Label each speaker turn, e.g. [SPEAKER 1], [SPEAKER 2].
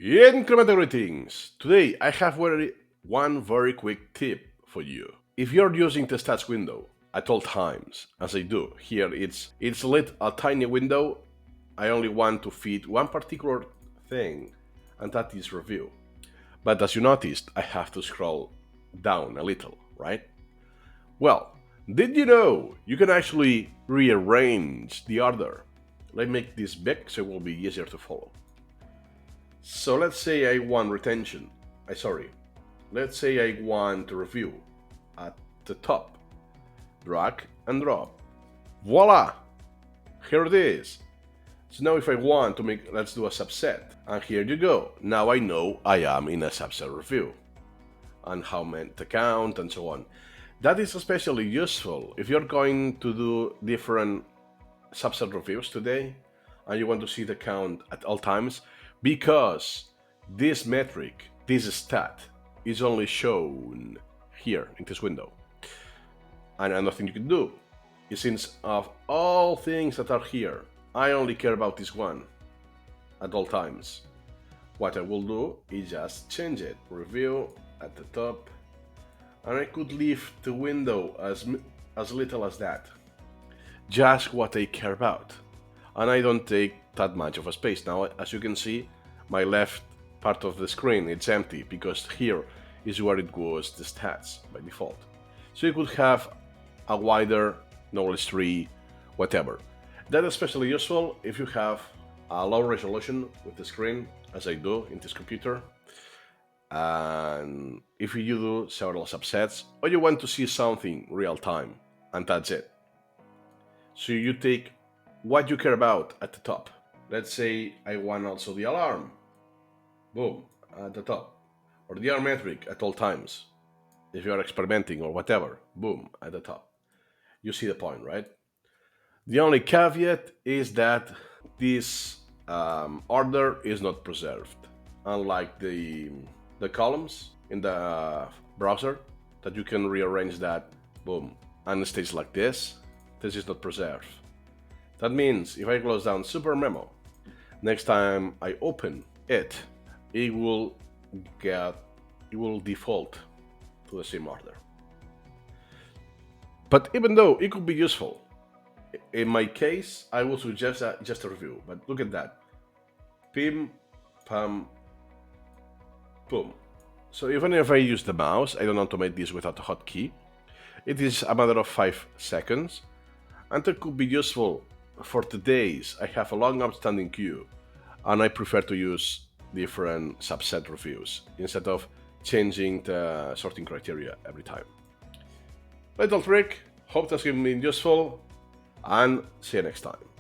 [SPEAKER 1] Incremental greetings! Today I have one very quick tip for you. If you're using the stats window at all times, as I do, here it's lit a tiny window. I only want to feed one particular thing, and that is review. But as you noticed, I have to scroll down a little, right? Well, did you know you can actually rearrange the order? Let me make this big so it will be easier to follow. So let's say I want retention. Sorry. Let's say I want review at the top. Drag and drop. Voila! Here it is. So now if I want to make, let's do a subset. And here you go. Now I know I am in a subset review. And how many to count and so on. That is especially useful if you're going to do different subset reviews today and you want to see the count at all times, because this metric, this stat, is only shown here in this window. And another thing you can do is, since of all things that are here, I only care about this one at all times. What I will do is just change it, review at the top, and I could leave the window as little as that. Just what I care about. And I don't take that much of a space. Now, as you can see, my left part of the screen, it's empty, because here is where it goes the stats by default. So you could have a wider knowledge tree, whatever. That is especially useful if you have a low resolution with the screen, as I do in this computer. And if you do several subsets, or you want to see something real time, and that's it. So you take what you care about at the top. Let's say I want also the alarm. Boom, at the top. Or the alarm metric at all times. If you are experimenting or whatever, boom, at the top. You see the point, right? The only caveat is that this order is not preserved. Unlike the columns in the browser, that you can rearrange that, boom, and it stays like this. This is not preserved. That means if I close down SuperMemo, next time I open it, it will default to the same order. But even though it could be useful, in my case, I will suggest just a review. But look at that. Pim, pam, boom. So even if I use the mouse, I don't automate this without a hotkey. It is a matter of 5 seconds. And that could be useful for today's. I have a long outstanding queue, and I prefer to use different subset reviews instead of changing the sorting criteria every time. Little trick, hope that's been useful, and see you next time.